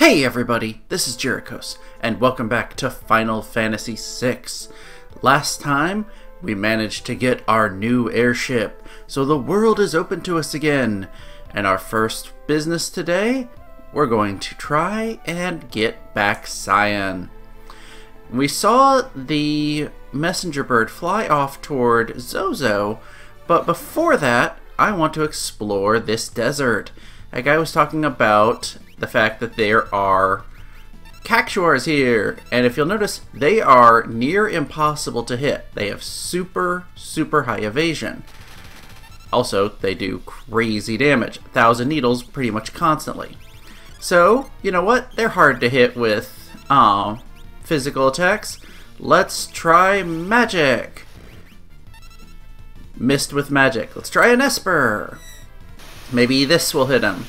Hey everybody, this is Jerichos, and welcome back to Final Fantasy VI. Last time, we managed to get our new airship, so the world is open to us again. And our first business today, we're going to try and get back Cyan. We saw the messenger bird fly off toward Zozo, but before that, I want to explore this desert. That guy was talking about the fact that there are Cactuars here, and if you'll notice, they are near impossible to hit. They have super high evasion. Also, they do crazy damage, 1,000 needles pretty much constantly. So, you know what? They're hard to hit with physical attacks. Let's try magic. Missed with magic. Let's try an Esper. Maybe this will hit him.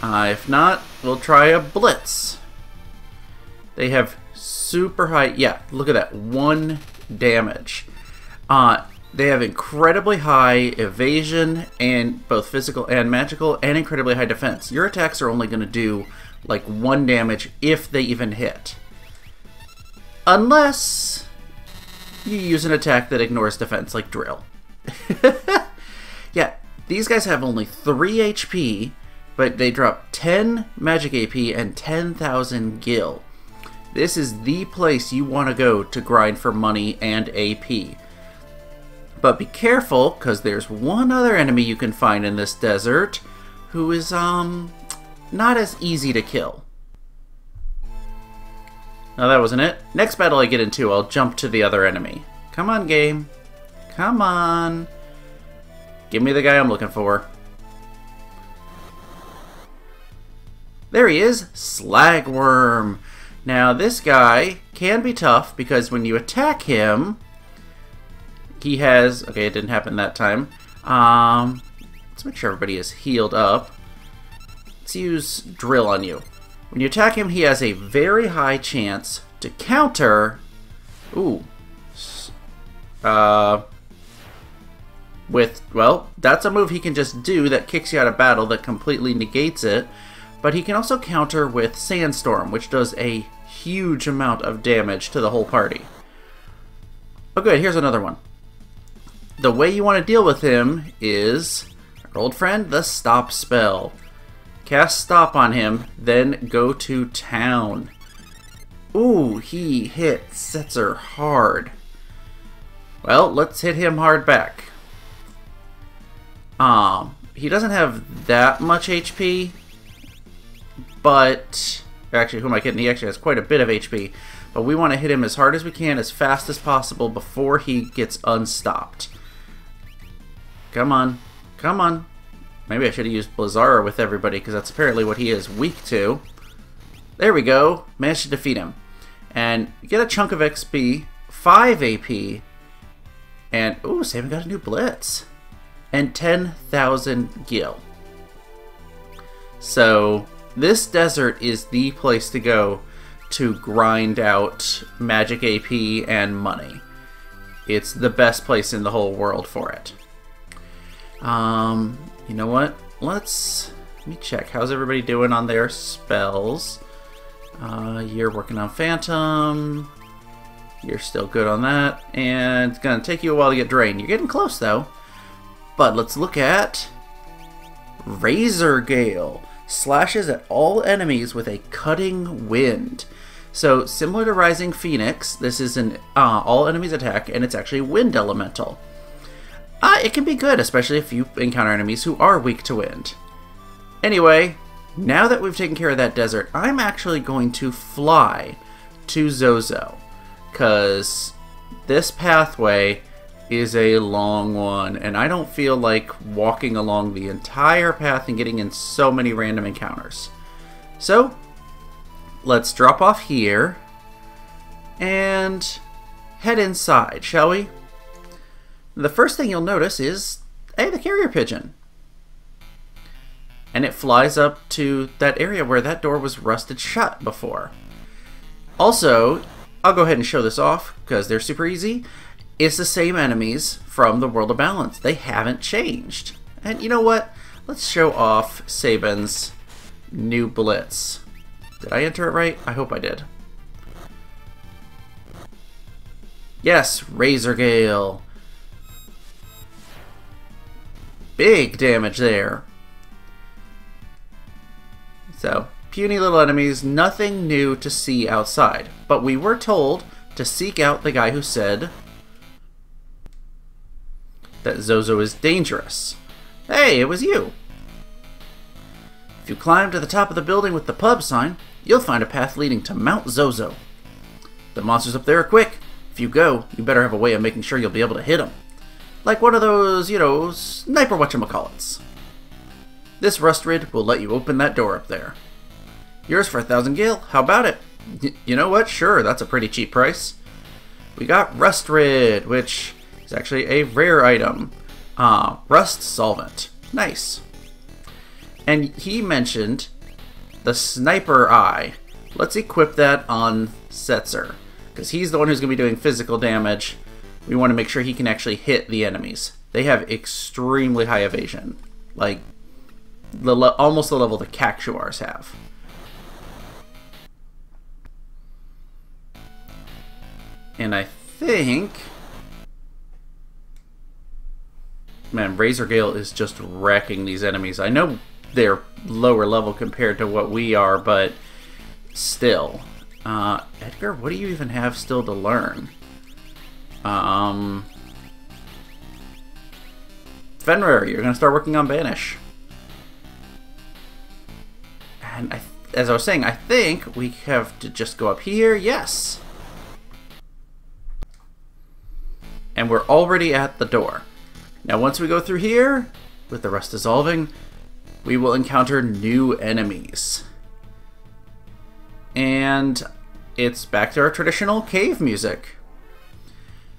If not, we'll try a Blitz. They have super high... Yeah, look at that. 1 damage. They have incredibly high evasion, and both physical and magical, and incredibly high defense. Your attacks are only going to do like 1 damage if they even hit. Unless you use an attack that ignores defense, like Drill. Yeah, these guys have only 3 HP, but they drop 10 magic AP and 10,000 gil. This is the place you want to go to grind for money and AP. But be careful, because there's one other enemy you can find in this desert who is, not as easy to kill. No, that wasn't it. Next battle I get into, I'll jump to the other enemy. Come on, game. Come on. Give me the guy I'm looking for. There he is, Slag Worm. Now this guy can be tough because when you attack him, he has... Okay, it didn't happen that time. Let's make sure everybody is healed up. Let's use Drill on you. When you attack him, he has a very high chance to counter... Ooh. Well, that's a move he can just do that kicks you out of battle that completely negates it. But he can also counter with Sandstorm, which does a huge amount of damage to the whole party. Oh good, here's another one. The way you want to deal with him is, our old friend, the Stop spell. Cast Stop on him, then go to town. Ooh, he hit Setzer hard. Well, let's hit him hard back. He doesn't have that much HP. But, actually, who am I kidding? He actually has quite a bit of HP. But we want to hit him as hard as we can, as fast as possible, before he gets unstopped. Come on. Come on. Maybe I should have used Blizzara with everybody, because that's apparently what he is weak to. There we go. Managed to defeat him. And get a chunk of XP, 5 AP, and, ooh, Sam got a new Blitz. And 10,000 gil. So... this desert is the place to go to grind out magic AP and money. It's the best place in the whole world for it. You know what? Let me check. How's everybody doing on their spells? You're working on Phantom. You're still good on that. And it's going to take you a while to get drained. You're getting close, though. But let's look at Razor Gale. Slashes at all enemies with a cutting wind. So, similar to Rising Phoenix, this is an all enemies attack, and it's actually wind elemental. It can be good, especially if you encounter enemies who are weak to wind. Anyway, now that we've taken care of that desert, I'm actually going to fly to Zozo, because this pathway is a long one, and I don't feel like walking along the entire path and getting in so many random encounters. So, let's drop off here and head inside, shall we? The first thing you'll notice is, hey, the carrier pigeon. And it flies up to that area where that door was rusted shut before. Also, I'll go ahead and show this off, because they're super easy. It's the same enemies from the World of Balance. They haven't changed. And you know what? Let's show off Sabin's new Blitz. Did I enter it right? I hope I did. Yes, Razor Gale. Big damage there. So, puny little enemies, nothing new to see outside. But we were told to seek out the guy who said that Zozo is dangerous. Hey, it was you. If you climb to the top of the building with the pub sign, you'll find a path leading to Mount Zozo. The monsters up there are quick. If you go, you better have a way of making sure you'll be able to hit them. Like one of those, you know, sniper whatchamacallits. This Rustrid will let you open that door up there. Yours for 1,000 gil. How about it? You know what? Sure, that's a pretty cheap price. We got Rustrid, which is actually a rare item. Rust Solvent. Nice. And he mentioned the Sniper Eye. Let's equip that on Setzer, because he's the one who's going to be doing physical damage. We want to make sure he can actually hit the enemies. They have extremely high evasion. Like, almost the level the Cactuars have. And I think... Man, Razor Gale is just wrecking these enemies. I know they're lower level compared to what we are, but still. Edgar, what do you even have still to learn? Fenrir, you're going to start working on Banish. And as I was saying, I think we have to just go up here. Yes. And we're already at the door. Now once we go through here, with the rust dissolving, we will encounter new enemies. And it's back to our traditional cave music.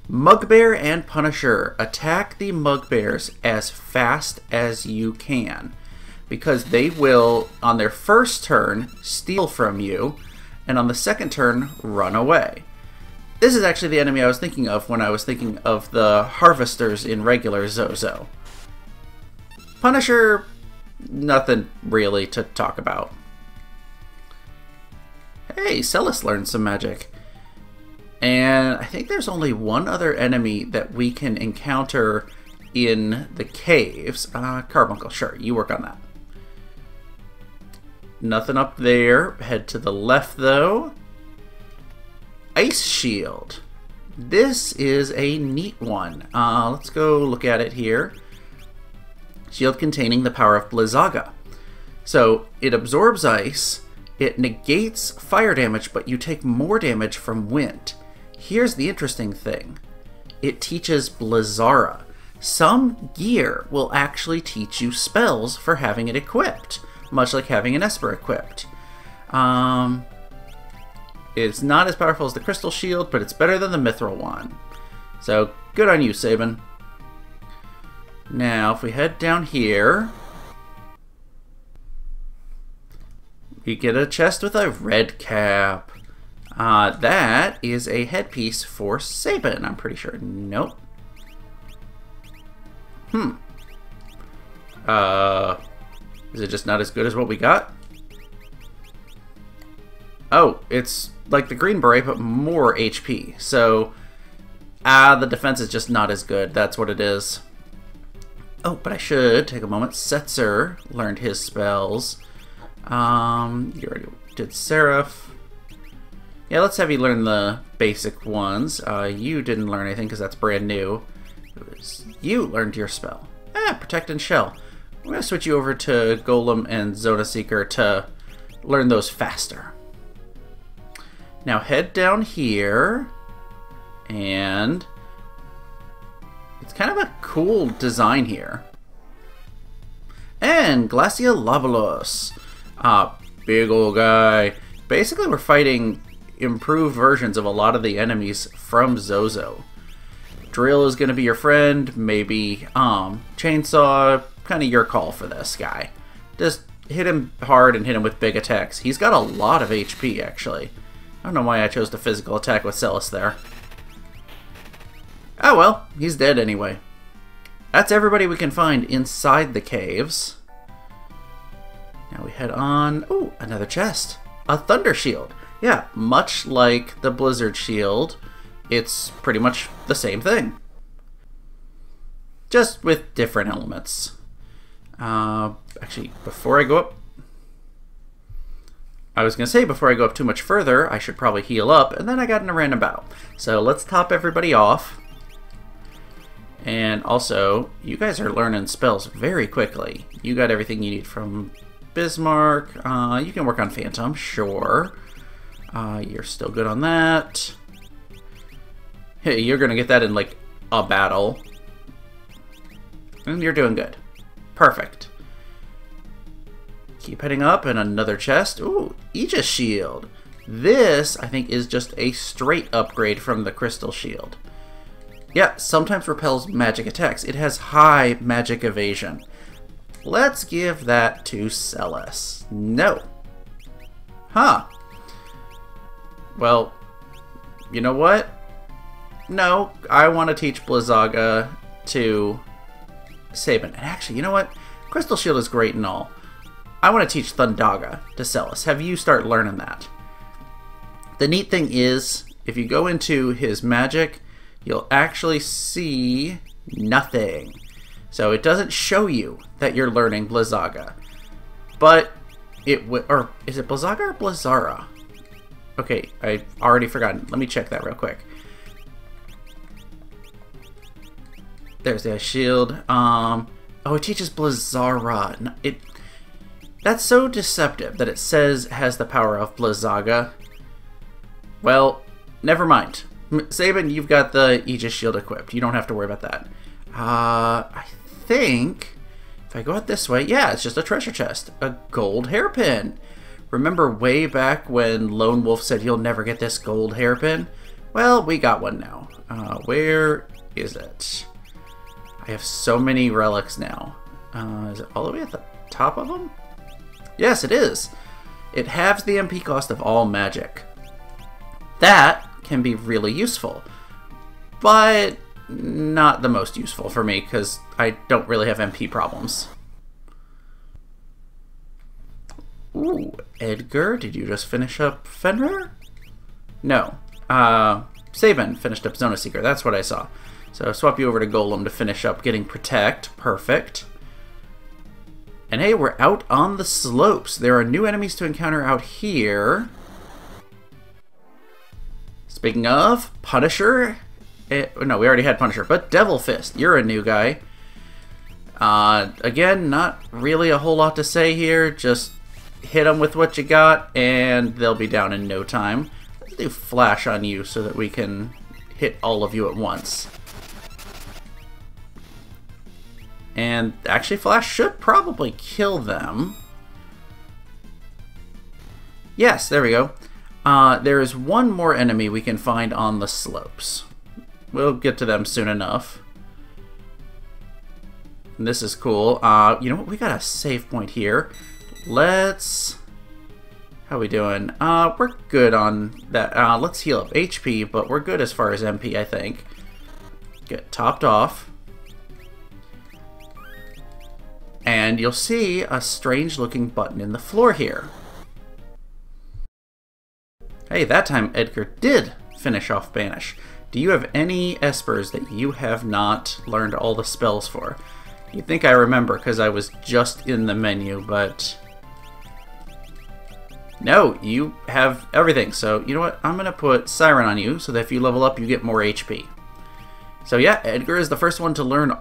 Mugbear and Punisher. Attack the Mugbears as fast as you can, because they will, on their first turn, steal from you, and on the second turn, run away. This is actually the enemy I was thinking of when I was thinking of the Harvesters in regular Zozo. Punisher, nothing really to talk about. Hey, Celis learned some magic. And I think there's only one other enemy that we can encounter in the caves. Carbuncle, sure, you work on that. Nothing up there. Head to the left, though. Ice Shield. This is a neat one. Let's go look at it here. Shield containing the power of Blizzaga. So it absorbs ice, it negates fire damage, but you take more damage from wind. Here's the interesting thing. It teaches Blizzara. Some gear will actually teach you spells for having it equipped, much like having an Esper equipped. It's not as powerful as the Crystal Shield, but it's better than the Mithril one. So, good on you, Sabin. Now, if we head down here, we get a chest with a red cap. That is a headpiece for Sabin, I'm pretty sure. Nope. Is it just not as good as what we got? Oh, it's like the Green Beret, but more HP. So, the defense is just not as good. That's what it is. Oh, but I should take a moment. Setzer learned his spells. You already did Seraph. Yeah, let's have you learn the basic ones. You didn't learn anything because that's brand new. You learned your spell. Protect and Shell. I'm going to switch you over to Golem and Zona Seeker to learn those faster. Now head down here, and it's kind of a cool design here. And Glasya Labolas. Big old guy. Basically, we're fighting improved versions of a lot of the enemies from Zozo. Drill is going to be your friend, maybe Chainsaw, kind of your call for this guy. Just hit him hard and hit him with big attacks. He's got a lot of HP, actually. I don't know why I chose to physical attack with Celis there. Oh well, he's dead anyway. That's everybody we can find inside the caves. Now we head on. Ooh, another chest. a Thunder Shield. Yeah, much like the Blizzard Shield, it's pretty much the same thing. Just with different elements. Actually, before I go up... I was going to say, before I go up too much further, I should probably heal up, and then I got in a random battle. So let's top everybody off. And also, you guys are learning spells very quickly. You got everything you need from Bismarck. You can work on Phantom, sure. You're still good on that. Hey, you're going to get that in, like, a battle. And you're doing good. Perfect. Keep heading up, and another chest. Ooh, Aegis Shield. This, I think, is just a straight upgrade from the Crystal Shield. Yeah, sometimes repels magic attacks. It has high magic evasion. Let's give that to Celes. No. Huh. Well, you know what? No, I want to teach Blizzaga to Sabin. And actually, you know what? Crystal Shield is great and all. I want to teach Thundaga to Celes. Have you start learning that? The neat thing is, if you go into his magic, you'll actually see nothing. So it doesn't show you that you're learning Blizzaga. But it or is it Blizzaga or Blizzara? Okay, I've already forgotten. Let me check that real quick. There's the shield. Oh, it teaches Blizzara. That's so deceptive that it says it has the power of Blizzaga. Well, never mind. Sabin, you've got the Aegis Shield equipped. You don't have to worry about that. I think if I go out this way, yeah, it's just a treasure chest. A gold hairpin. Remember way back when Lone Wolf said you'll never get this gold hairpin? Well, we got one now. Where is it? I have so many relics now. Is it all the way at the top of them? Yes, it is. It halves the MP cost of all magic. That can be really useful, but not the most useful for me because I don't really have MP problems. Ooh, Edgar, did you just finish up Fenrir? No. Sabin finished up Zona Seeker, that's what I saw. So swap you over to Golem to finish up getting Protect. Perfect. And hey, we're out on the slopes. There are new enemies to encounter out here. Speaking of, Punisher. No, we already had Punisher, but Devil Fist. You're a new guy. Again, not really a whole lot to say here. Just hit them with what you got, and they'll be down in no time. Let's do Flash on you so that we can hit all of you at once. And actually, Flash should probably kill them. Yes, there we go. There is one more enemy we can find on the slopes. We'll get to them soon enough. And this is cool. You know what? We got a save point here. Let's... How we doing? We're good on that. Let's heal up HP, but we're good as far as MP, I think. Get topped off. And you'll see a strange looking button in the floor here. Hey, that time Edgar did finish off Banish. Do you have any Espers that you have not learned all the spells for? You'd think I remember because I was just in the menu, but... No, you have everything. So, you know what? I'm going to put Siren on you so that if you level up, you get more HP. So yeah, Edgar is the first one to learn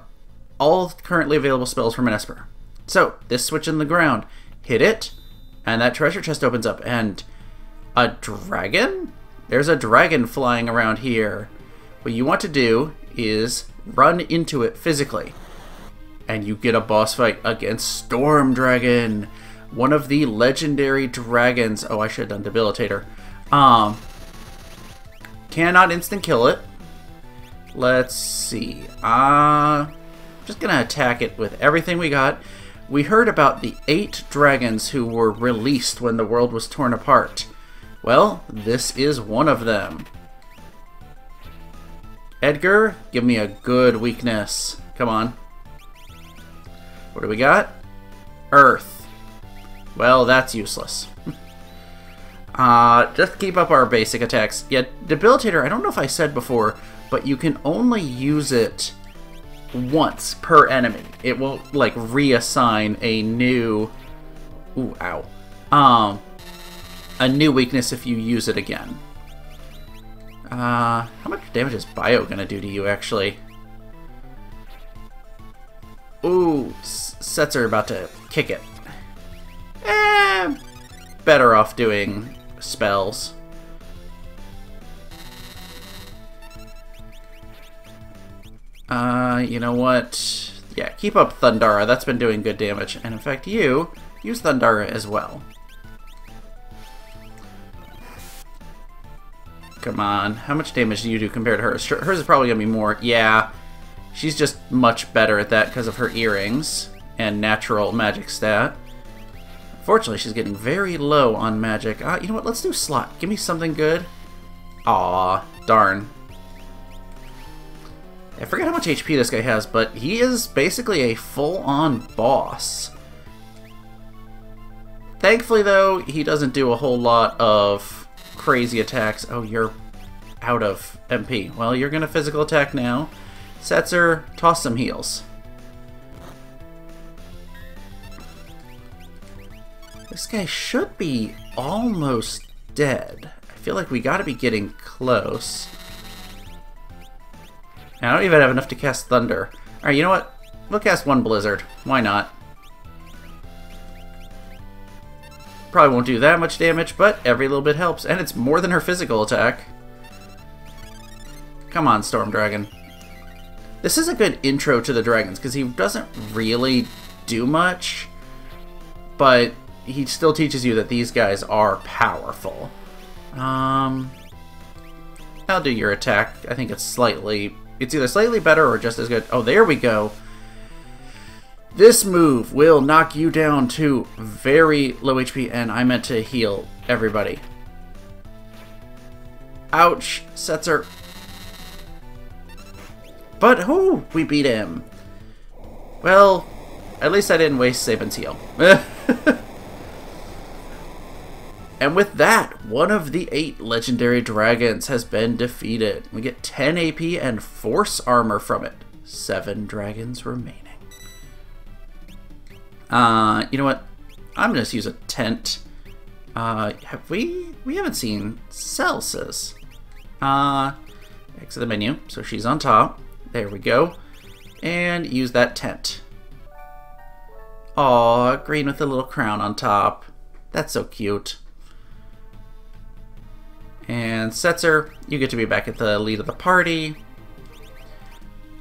all currently available spells from an Esper. So, this switch in the ground, hit it, and that treasure chest opens up, and a dragon? There's a dragon flying around here. What you want to do is run into it physically, and you get a boss fight against Storm Dragon, one of the legendary dragons. Oh, I should have done Debilitator. Cannot instant kill it. Let's see. Just gonna attack it with everything we got. We heard about the 8 dragons who were released when the world was torn apart. Well, this is one of them. Edgar, give me a good weakness. Come on. What do we got? Earth. Well, that's useless. Just keep up our basic attacks. Yeah, Debilitator, I don't know if I said before, but you can only use it once per enemy. It will, like, reassign a new... Ooh, ow. A new weakness if you use it again. How much damage is Bio gonna do to you, actually? Ooh, sets are about to kick it. Better off doing spells. You know what? Yeah, keep up Thundara. That's been doing good damage. And in fact, you use Thundara as well. Come on. How much damage do you do compared to hers? Hers is probably going to be more. Yeah. She's just much better at that because of her earrings and natural magic stat. Fortunately, she's getting very low on magic. You know what? Let's do Slot. Give me something good. Aw, darn. I forget how much HP this guy has, but he is basically a full-on boss. Thankfully, though, he doesn't do a whole lot of crazy attacks. Oh, you're out of MP. Well, you're going to physical attack now. Setzer, toss some heals. This guy should be almost dead. I feel like we got to be getting close. I don't even have enough to cast Thunder. Alright, you know what? We'll cast one Blizzard. Why not? Probably won't do that much damage, but every little bit helps. And it's more than her physical attack. Come on, Storm Dragon. This is a good intro to the dragons, because he doesn't really do much, but he still teaches you that these guys are powerful. I'll do your attack. I think it's either slightly better or just as good. Oh, there we go. This move will knock you down to very low HP, and I meant to heal everybody. Ouch, Setzer. But, oh, we beat him. Well, at least I didn't waste Sabin's heal. And with that, one of the 8 legendary dragons has been defeated. We get 10 AP and force armor from it. 7 dragons remaining. You know what? I'm gonna use a tent. We haven't seen Celsus. Exit the menu. So she's on top. There we go. And use that tent. Aw, green with a little crown on top. That's so cute. And Setzer, you get to be back at the lead of the party.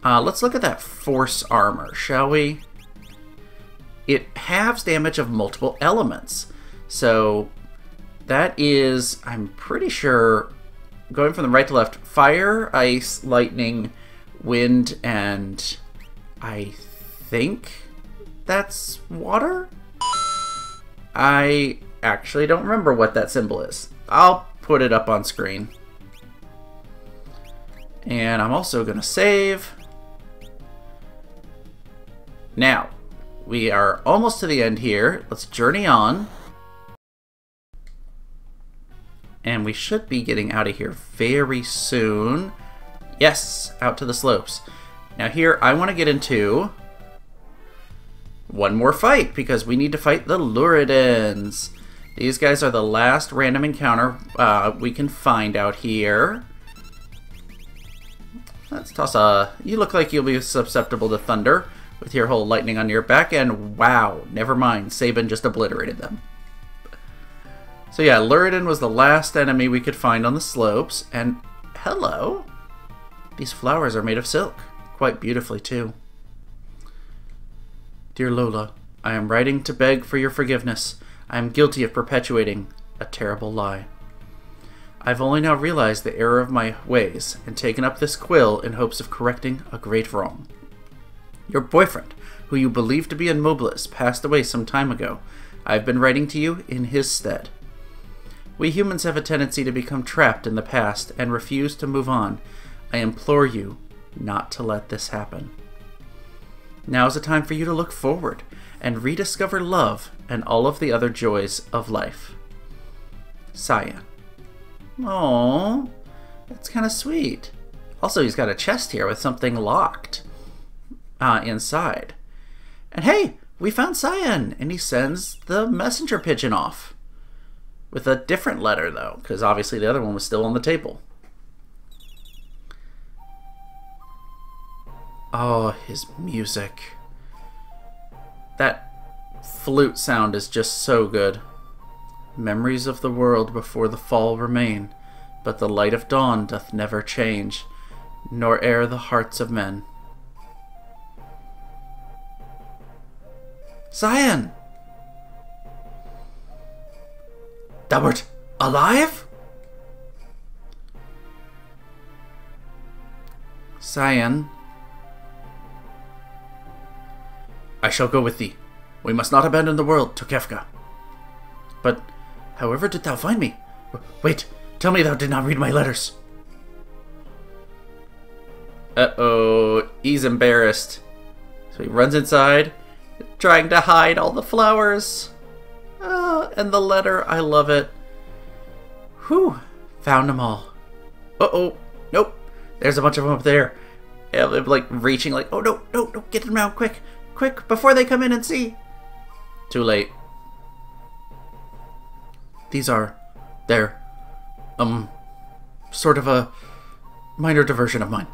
Let's look at that force armor, shall we? It halves damage of multiple elements. So that is, I'm pretty sure, going from the right to left, fire, ice, lightning, wind, and I think that's water? I actually don't remember what that symbol is. I'll put it up on screen. And I'm also going to save. Now, we are almost to the end here. Let's journey on. And we should be getting out of here very soon. Yes, out to the slopes. Now here, I want to get into one more fight, because we need to fight the Luridans. These guys are the last random encounter we can find out here. Let's toss a... You look like you'll be susceptible to thunder with your whole lightning on your back, and wow, never mind, Sabin just obliterated them. So yeah, Luridan was the last enemy we could find on the slopes, and hello! These flowers are made of silk, quite beautifully too. Dear Lola, I am writing to beg for your forgiveness. I am guilty of perpetuating a terrible lie. I've only now realized the error of my ways and taken up this quill in hopes of correcting a great wrong. Your boyfriend, who you believed to be immobilis, passed away some time ago. I have been writing to you in his stead. We humans have a tendency to become trapped in the past and refuse to move on. I implore you not to let this happen. Now is the time for you to look forward and rediscover love and all of the other joys of life. Cyan. Oh, that's kind of sweet. Also, he's got a chest here with something locked inside. And hey, we found Cyan, and he sends the messenger pigeon off. With a different letter, though, because obviously the other one was still on the table. Oh, his music. That flute sound is just so good. Memories of the world before the fall remain, but the light of dawn doth never change, nor e'er the hearts of men. Cyan! Thou art alive? Cyan. I shall go with thee. We must not abandon the world to Kefka. But however did thou find me? Wait, tell me thou did not read my letters. Uh-oh, he's embarrassed. So he runs inside, trying to hide all the flowers. And the letter, I love it. Whew, found them all. Uh-oh, nope, there's a bunch of them up there. And they're like reaching like, oh no, no, no, get them out quick, quick, before they come in and see. Too late. These are, they're, sort of a minor diversion of mine.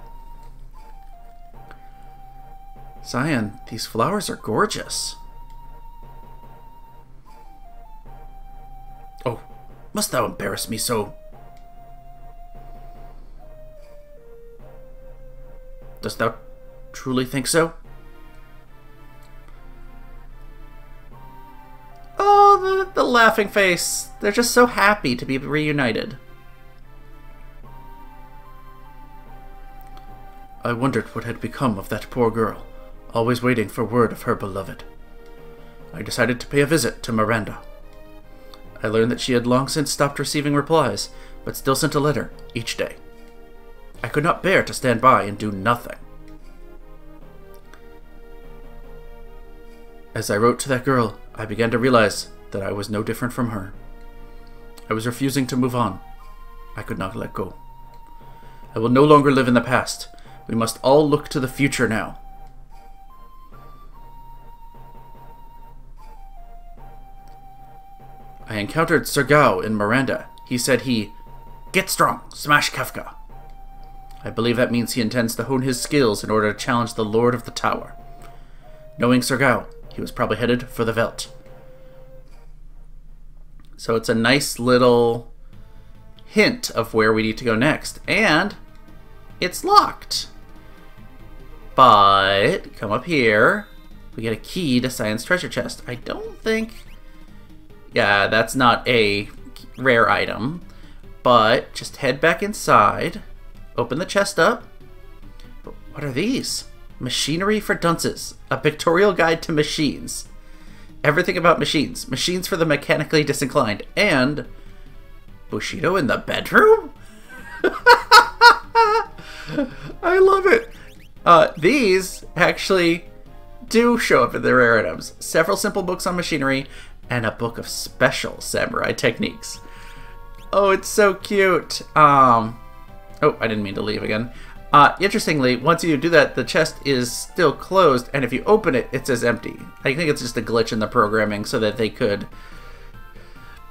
Cyan, these flowers are gorgeous. Oh, must thou embarrass me so? Dost thou truly think so? Oh, the laughing face. They're just so happy to be reunited. I wondered what had become of that poor girl, always waiting for word of her beloved. I decided to pay a visit to Miranda. I learned that she had long since stopped receiving replies, but still sent a letter each day. I could not bear to stand by and do nothing. As I wrote to that girl, I began to realize that I was no different from her. I was refusing to move on. I could not let go. I will no longer live in the past. We must all look to the future now. I encountered Sergao in Miranda. He said get strong, smash Kefka. I believe that means he intends to hone his skills in order to challenge the Lord of the Tower. Knowing Sergao, he was probably headed for the Veld. So it's a nice little hint of where we need to go next. And it's locked. But come up here. We get a key to Cyan's treasure chest. I don't think... Yeah, that's not a rare item. But just head back inside. Open the chest up. But what are these? Machinery for Dunces. A pictorial guide to machines. Everything about machines. Machines for the mechanically disinclined. And Bushido in the bedroom? I love it. These actually do show up in the rare items. Several simple books on machinery and a book of special samurai techniques. Oh, it's so cute. Oh, I didn't mean to leave again. Interestingly, once you do that, the chest is still closed, and if you open it, it says empty. I think it's just a glitch in the programming so that they could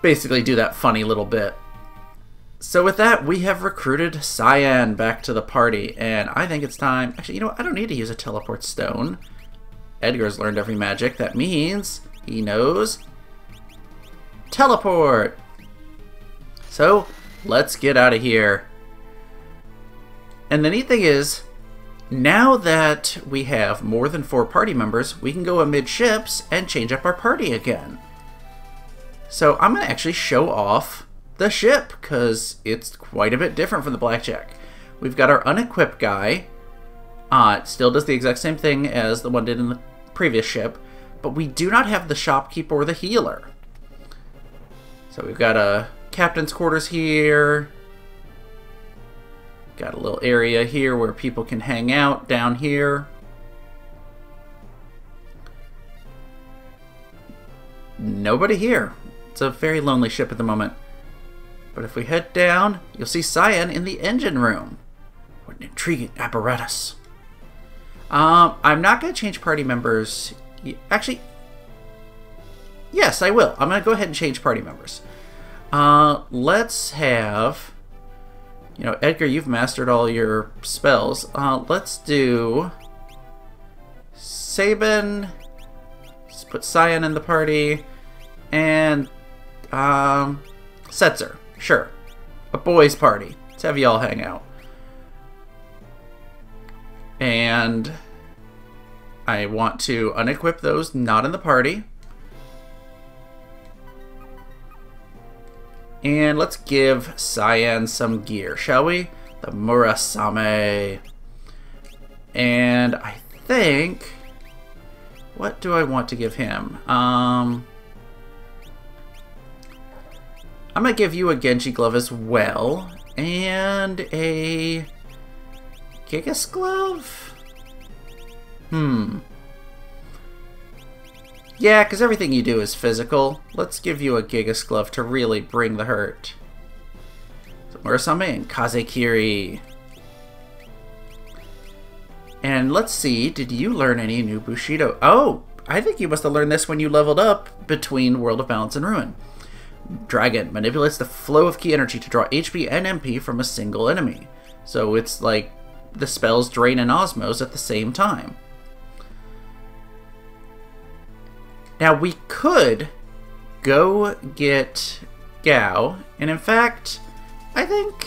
basically do that funny little bit. So with that, we have recruited Cyan back to the party, and I think it's time... Actually, you know what? I don't need to use a teleport stone. Edgar's learned every magic. That means he knows teleport. So, let's get out of here. And the neat thing is, now that we have more than 4 party members, we can go amidships and change up our party again. So I'm going to actually show off the ship, because it's quite a bit different from the Blackjack. We've got our unequipped guy. It still does the exact same thing as the one did in the previous ship, but we do not have the shopkeeper or the healer. So we've got a captain's quarters here. Got a little area here where people can hang out down here. Nobody here. It's a very lonely ship at the moment. But if we head down, you'll see Cyan in the engine room. What an intriguing apparatus. I'm not going to change party members. Actually, yes, I will. I'm going to go ahead and change party members. Let's have... You know, Edgar, you've mastered all your spells. Let's do... Sabin. Let's put Cyan in the party. And... Setzer. Sure. A boys' party. Let's have y'all hang out. And... I want to unequip those not in the party. And let's give Cyan some gear, shall we? The Murasame. And I think... What do I want to give him? I'm going to give you a Genji glove as well. And a... Gigas glove? Yeah, because everything you do is physical. Let's give you a Gigas glove to really bring the hurt. So Murasame and Kazekiri. And let's see, did you learn any new Bushido? Oh, I think you must have learned this when you leveled up between World of Balance and Ruin. Dragon manipulates the flow of ki energy to draw HP and MP from a single enemy. So it's like the spells Drain and Osmose at the same time. Now, we could go get Gao, and in fact, I think,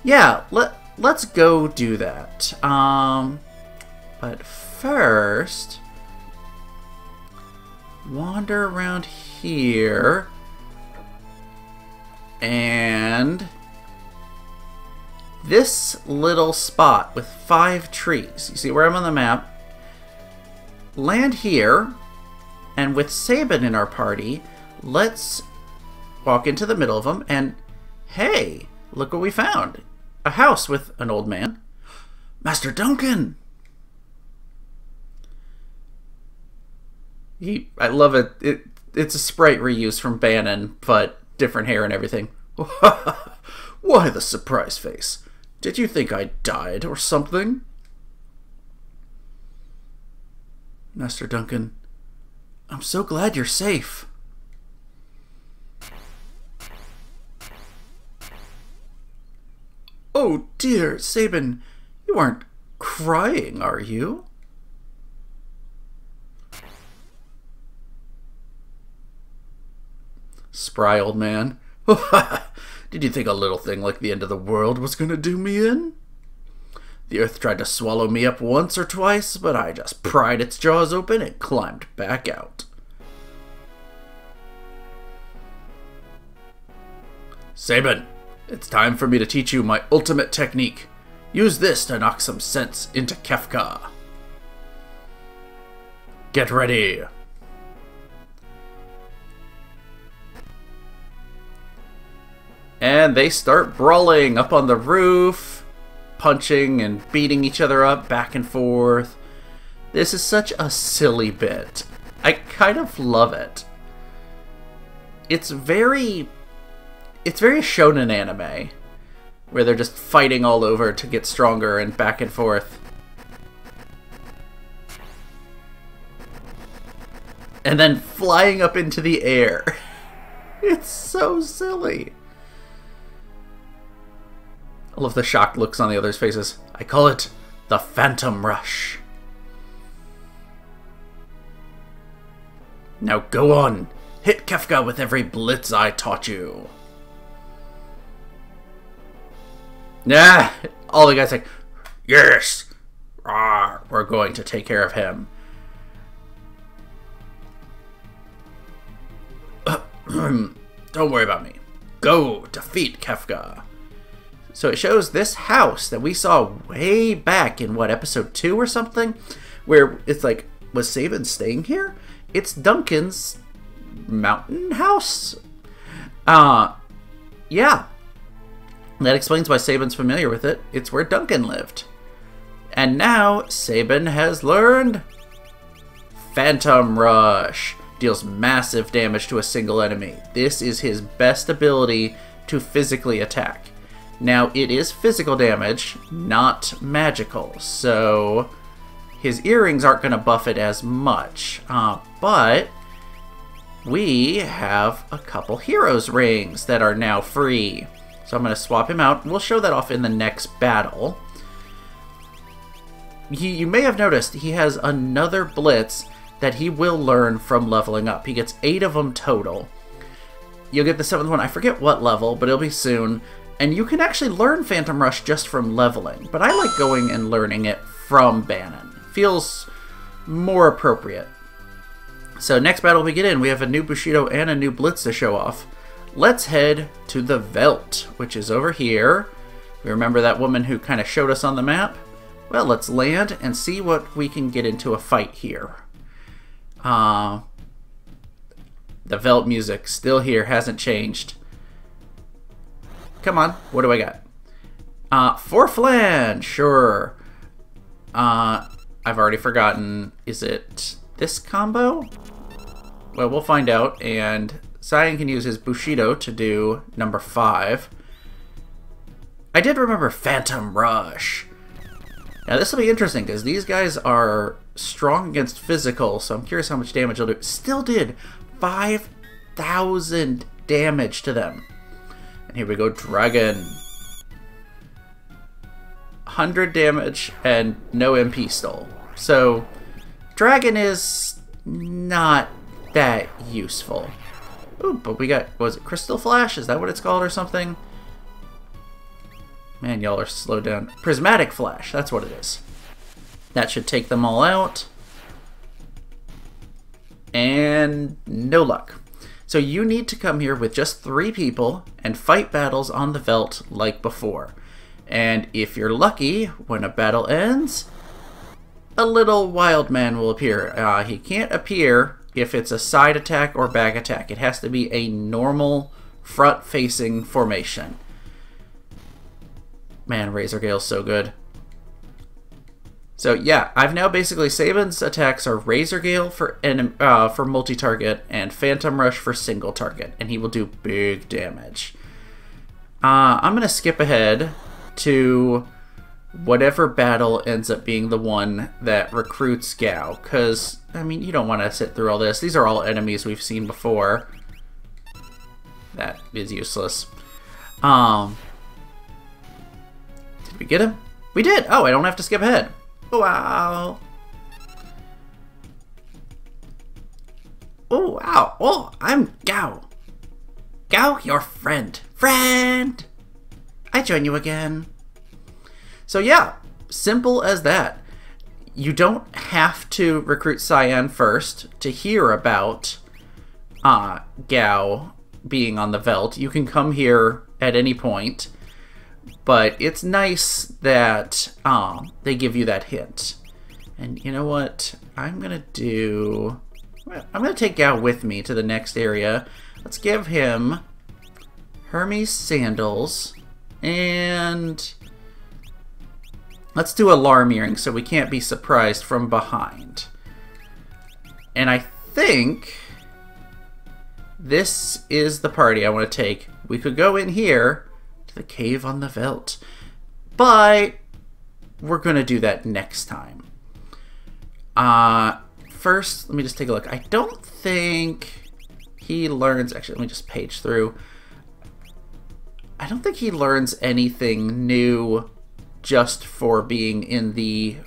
yeah, let's go do that. But first, wander around here, and this little spot with 5 trees, you see where I'm on the map, land here. And with Sabin in our party, let's walk into the middle of them and, hey, look what we found. A house with an old man. Master Duncan! I love it. It's a sprite reuse from Bannon, but different hair and everything. Why the surprise face? Did you think I died or something? Master Duncan... I'm so glad you're safe. Oh dear, Sabin, you aren't crying, are you? Spry old man. Did you think a little thing like the end of the world was gonna do me in? The earth tried to swallow me up once or twice, but I just pried its jaws open and climbed back out. Sabin, it's time for me to teach you my ultimate technique. Use this to knock some sense into Kefka. Get ready. And they start brawling up on the roof. Punching and beating each other up back and forth. This is such a silly bit. I kind of love it. It's very shonen anime, where they're just fighting all over to get stronger and back and forth. And then flying up into the air. It's so silly. I love the shocked looks on the others' faces. I call it the Phantom Rush. Now go on. Hit Kefka with every blitz I taught you. Nah, all the guys like, yes, we're going to take care of him. Don't worry about me. Go defeat Kefka. So it shows this house that we saw way back in, what, episode 2 or something? Where it's like, was Sabin staying here? It's Duncan's mountain house? Yeah. That explains why Sabin's familiar with it. It's where Duncan lived. And now, Sabin has learned Phantom Rush. Deals massive damage to a single enemy. This is his best ability to physically attack. Now, it is physical damage, not magical, so his earrings aren't going to buff it as much. But we have a couple heroes rings that are now free. So I'm going to swap him out. We'll show that off in the next battle. You may have noticed he has another blitz that he will learn from leveling up. He gets 8 of them total. You'll get the 7th one. I forget what level, but it'll be soon. And you can actually learn Phantom Rush just from leveling. But I like going and learning it from Bannon. Feels more appropriate. So next battle we get in, we have a new Bushido and a new Blitz to show off. Let's head to the Veldt, which is over here. You remember that woman who kind of showed us on the map? Well, let's land and see what we can get into a fight here. The Veldt music, still here, hasn't changed. Come on, what do I got? For Flan, sure. I've already forgotten. Is it this combo? Well, we'll find out. And Cyan can use his Bushido to do number 5. I did remember Phantom Rush. Now this will be interesting because these guys are strong against physical, so I'm curious how much damage they'll do. Still did 5,000 damage to them. And here we go, Dragon. 100 damage and no MP stole. So, Dragon is not that useful. Ooh, but we got, was it Crystal Flash? Is that what it's called or something? Man, y'all are slowed down. Prismatic Flash, that's what it is. That should take them all out. And no luck. So you need to come here with just 3 people and fight battles on the Veldt like before. And if you're lucky, when a battle ends, a little wild man will appear. He can't appear if it's a side attack or back attack. It has to be a normal front-facing formation. Man, Razor Gale's so good. So yeah, I've now basically, Saban's attacks are Razor Gale for multi-target and Phantom Rush for single target, and he will do big damage. I'm going to skip ahead to whatever battle ends up being the one that recruits Gao, because, I mean, you don't want to sit through all this. These are all enemies we've seen before. That is useless. Did we get him? We did! Oh, I don't have to skip ahead. Wow. Oh, wow. Oh, I'm Gao. Gao, your friend. Friend! I join you again. So yeah, simple as that. You don't have to recruit Cyan first to hear about Gao being on the Veldt. You can come here at any point. But it's nice that they give you that hint. And you know what? I'm going to take Gao with me to the next area. Let's give him Hermes Sandals. And let's do Alarm Earring so we can't be surprised from behind. And I think this is the party I want to take. We could go in here to the cave on the Veldt, but we're gonna do that next time. First, let me just take a look. I don't think he learns, actually let me just page through. I don't think he learns anything new just for being in the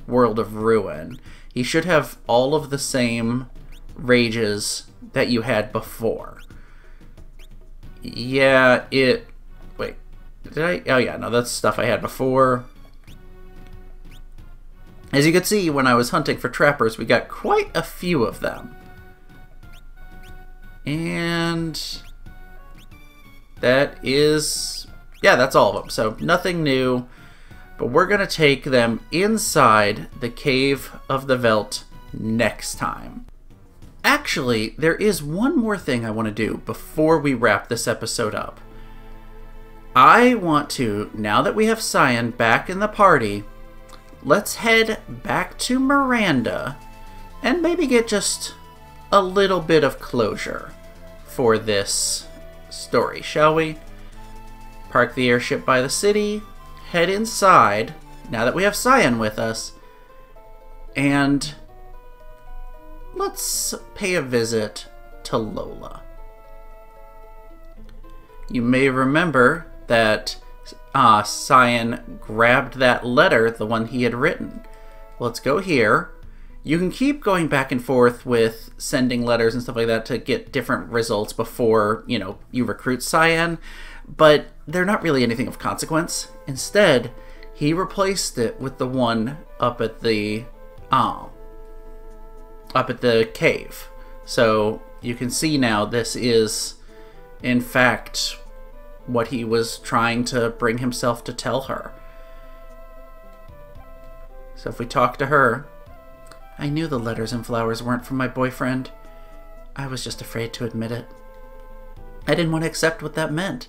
world of Ruin. He should have all of the same rages that you had before. Yeah, wait, did I? Oh yeah, no, that's stuff I had before. As you can see, when I was hunting for trappers, we got quite a few of them. And that is, yeah, that's all of them. So nothing new, but we're gonna take them inside the Cave of the Veldt next time. Actually, there is one more thing I want to do before we wrap this episode up. I want to, now that we have Cyan back in the party, let's head back to Miranda and maybe get just a little bit of closure for this story, shall we? park the airship by the city, head inside, now that we have Cyan with us, and let's pay a visit to Lola. You may remember that Cyan grabbed that letter, the one he had written. Let's go here. You can keep going back and forth with sending letters and stuff like that to get different results before, you know, you recruit Cyan, but they're not really anything of consequence. Instead, he replaced it with the one up at the cave. So you can see now this is, in fact, what he was trying to bring himself to tell her. So if we talk to her, I knew the letters and flowers weren't from my boyfriend. I was just afraid to admit it. I didn't want to accept what that meant.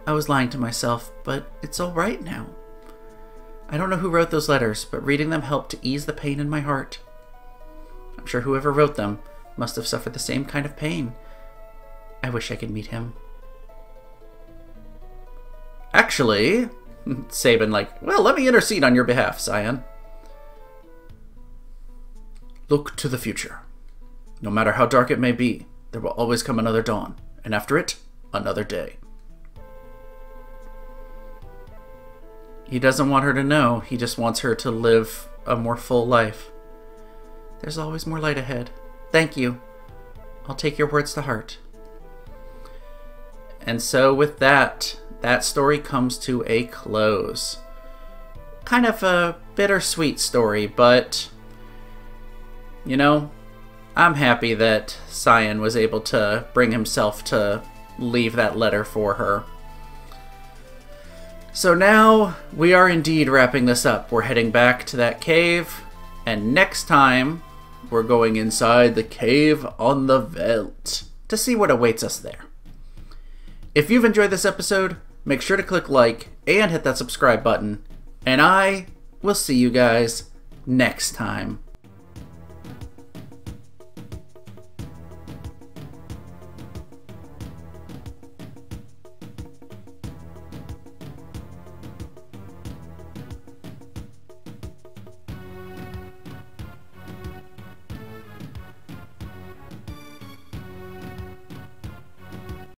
I was lying to myself, but it's all right now. I don't know who wrote those letters, but reading them helped to ease the pain in my heart. I'm sure whoever wrote them must have suffered the same kind of pain. I wish I could meet him. Actually, Sabin well, let me intercede on your behalf, Cyan. Look to the future. No matter how dark it may be, there will always come another dawn, and after it, another day. He doesn't want her to know, he just wants her to live a more full life. There's always more light ahead. Thank you. I'll take your words to heart. And so with that story comes to a close. Kind of a bittersweet story, but you know, I'm happy that Cyan was able to bring himself to leave that letter for her. So now we are indeed wrapping this up. We're heading back to that cave, and next time we're going inside the cave on the veldt to see what awaits us there. If you've enjoyed this episode, make sure to click like and hit that subscribe button, and I will see you guys next time.